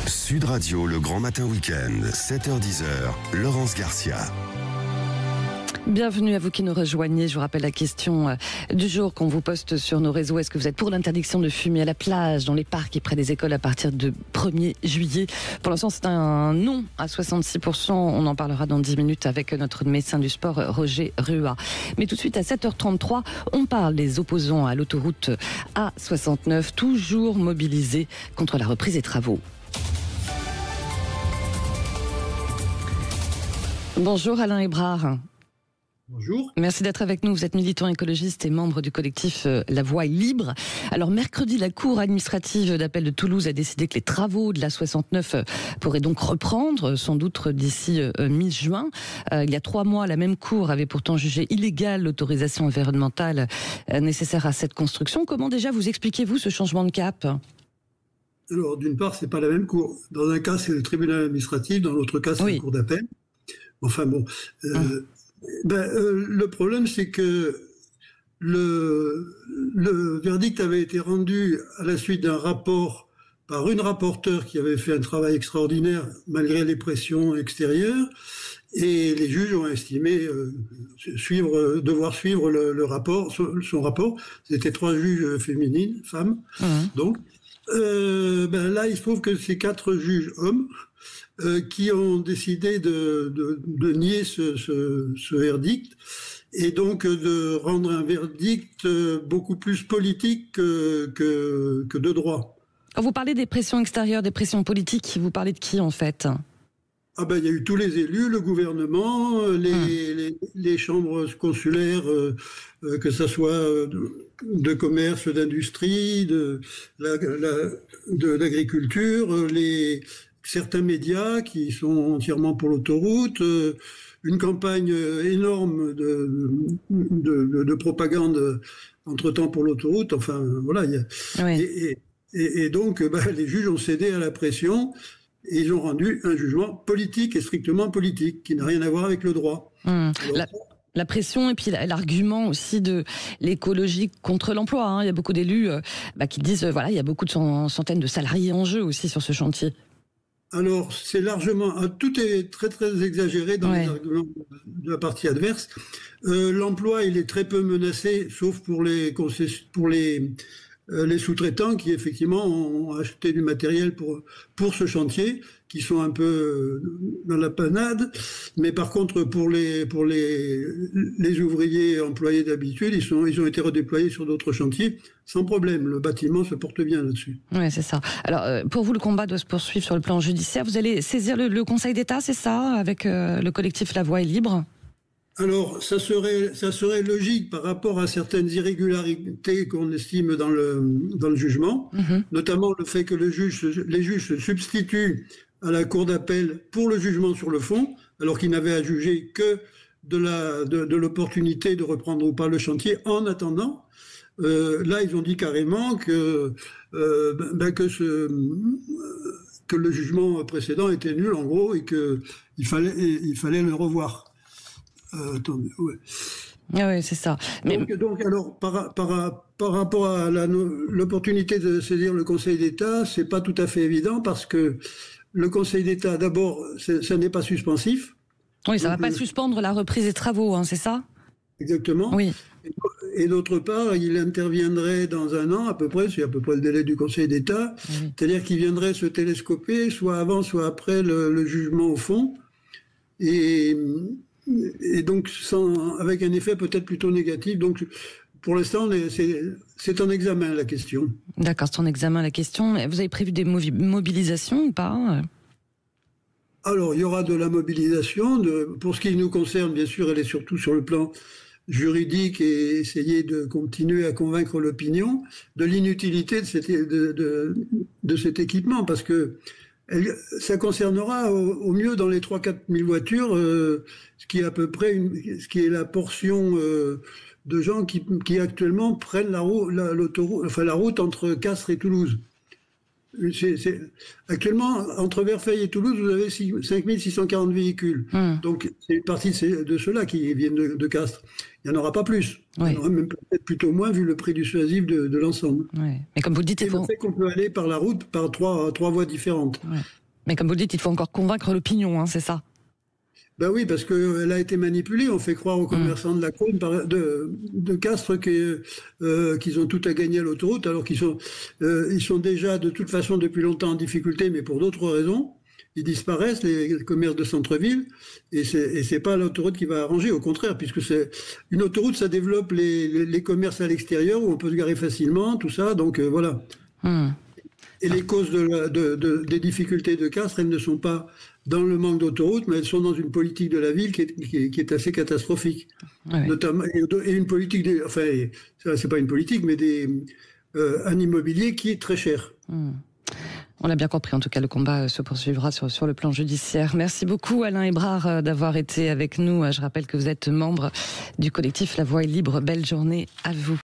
Sud Radio, le grand matin week-end, 7h-10h, Laurence Garcia. Bienvenue à vous qui nous rejoignez. Je vous rappelle la question du jour qu'on vous poste sur nos réseaux. Est-ce que vous êtes pour l'interdiction de fumer à la plage, dans les parcs et près des écoles à partir de 1er juillet? Pour l'instant, c'est un non à 66%. On en parlera dans 10 minutes avec notre médecin du sport, Roger Rua. Mais tout de suite, à 7h33, on parle des opposants à l'autoroute A69, toujours mobilisés contre la reprise des travaux. Bonjour Alain Hébrard. Bonjour. Merci d'être avec nous. Vous êtes militant écologiste et membre du collectif La Voie est libre. Alors mercredi, la Cour administrative d'appel de Toulouse a décidé que les travaux de la 69 pourraient donc reprendre, sans doute d'ici mi-juin. Il y a 3 mois, la même Cour avait pourtant jugé illégale l'autorisation environnementale nécessaire à cette construction. Comment déjà vous expliquez-vous ce changement de cap ? Alors d'une part, c'est pas la même Cour. Dans un cas, c'est le tribunal administratif, dans l'autre cas, c'est la Cour d'appel. Enfin bon... le problème, c'est que le verdict avait été rendu à la suite d'un rapport par une rapporteure qui avait fait un travail extraordinaire malgré les pressions extérieures, et les juges ont estimé devoir suivre son rapport. C'était 3 juges féminines, femmes. Donc, là, il se trouve que c'est 4 juges hommes qui ont décidé de nier ce verdict, et donc de rendre un verdict beaucoup plus politique que de droit. Vous parlez des pressions extérieures, des pressions politiques, vous parlez de qui en fait ? Il y a eu tous les élus, le gouvernement, les chambres consulaires, que ça soit de commerce, d'industrie, de l'agriculture, certains médias qui sont entièrement pour l'autoroute, une campagne énorme de propagande entre-temps pour l'autoroute. Enfin, voilà. Et donc, les juges ont cédé à la pression et ils ont rendu un jugement politique et strictement politique, qui n'a rien à voir avec le droit. La pression et puis l'argument aussi de l'écologie contre l'emploi. Il y a beaucoup d'élus qui disent il y a beaucoup de centaines de salariés en jeu aussi sur ce chantier. Alors, c'est largement... Tout est très, très exagéré dans les arguments de la partie adverse. L'emploi, il est très peu menacé, sauf pour les sous-traitants qui, effectivement, ont acheté du matériel pour ce chantier, qui sont un peu dans la panade. Mais par contre, pour les ouvriers employés d'habitude, ils ont été redéployés sur d'autres chantiers sans problème. Le bâtiment se porte bien là-dessus. Oui, c'est ça. Alors, pour vous, le combat doit se poursuivre sur le plan judiciaire. Vous allez saisir le Conseil d'État, c'est ça, avec le collectif La Voie est libre ? Alors, ça serait logique par rapport à certaines irrégularités qu'on estime dans le jugement, notamment le fait que les juges se substituent à la Cour d'appel pour le jugement sur le fond, alors qu'ils n'avaient à juger que de l'opportunité de reprendre ou pas le chantier en attendant. Là, ils ont dit carrément que le jugement précédent était nul, en gros, et qu'il fallait le revoir. Attendez, ouais. Oui, c'est ça. Donc alors, par rapport à l'opportunité de saisir le Conseil d'État, c'est pas tout à fait évident, parce que le Conseil d'État, d'abord, ça n'est pas suspensif. Oui, ça ne va pas suspendre la reprise des travaux, c'est ça ? Exactement. Oui. Et d'autre part, il interviendrait dans 1 an, à peu près, c'est à peu près le délai du Conseil d'État, c'est-à-dire qu'il viendrait se télescoper, soit avant, soit après le jugement au fond, et donc avec un effet peut-être plutôt négatif. Donc pour l'instant, c'est en examen la question. D'accord, c'est en examen la question. Vous avez prévu des mobilisations ou pas ? Alors il y aura de la mobilisation. Pour ce qui nous concerne, bien sûr, elle est surtout sur le plan juridique, et essayer de continuer à convaincre l'opinion de l'inutilité de cet équipement, parce que ça concernera au mieux dans les 3-4 000 voitures, ce qui est à peu près ce qui est la portion de gens qui actuellement prennent la route entre Castres et Toulouse. Actuellement, entre Verfeil et Toulouse, vous avez 5640 véhicules. Donc, c'est une partie de ceux-là qui viennent de Castres. Il n'y en aura pas plus. Oui. Il y en aura même peut-être plutôt moins, vu le prix dissuasif de l'ensemble. Oui. Mais comme vous le dites, il faut... le fait qu'on peut aller par la route par trois voies différentes. Oui. Mais comme vous le dites, il faut encore convaincre l'opinion, hein, c'est ça? Ben oui, parce qu'elle a été manipulée. On fait croire aux commerçants de la Cône, de Castres, qu'ils ont tout à gagner à l'autoroute, alors qu'ils sont déjà de toute façon depuis longtemps en difficulté, mais pour d'autres raisons. Ils disparaissent, les commerces de centre-ville, et c'est pas l'autoroute qui va arranger, au contraire, puisque une autoroute, ça développe les commerces à l'extérieur, où on peut se garer facilement, tout ça, donc voilà. Et les causes des difficultés de Castres, elles ne sont pas dans le manque d'autoroutes, mais elles sont dans une politique de la ville qui est assez catastrophique. Oui. Notamment, et une politique, enfin, c'est pas une politique, mais un immobilier qui est très cher. On l'a bien compris, en tout cas, le combat se poursuivra sur le plan judiciaire. Merci beaucoup, Alain Hébrard, d'avoir été avec nous. Je rappelle que vous êtes membre du collectif La Voix est libre. Belle journée à vous.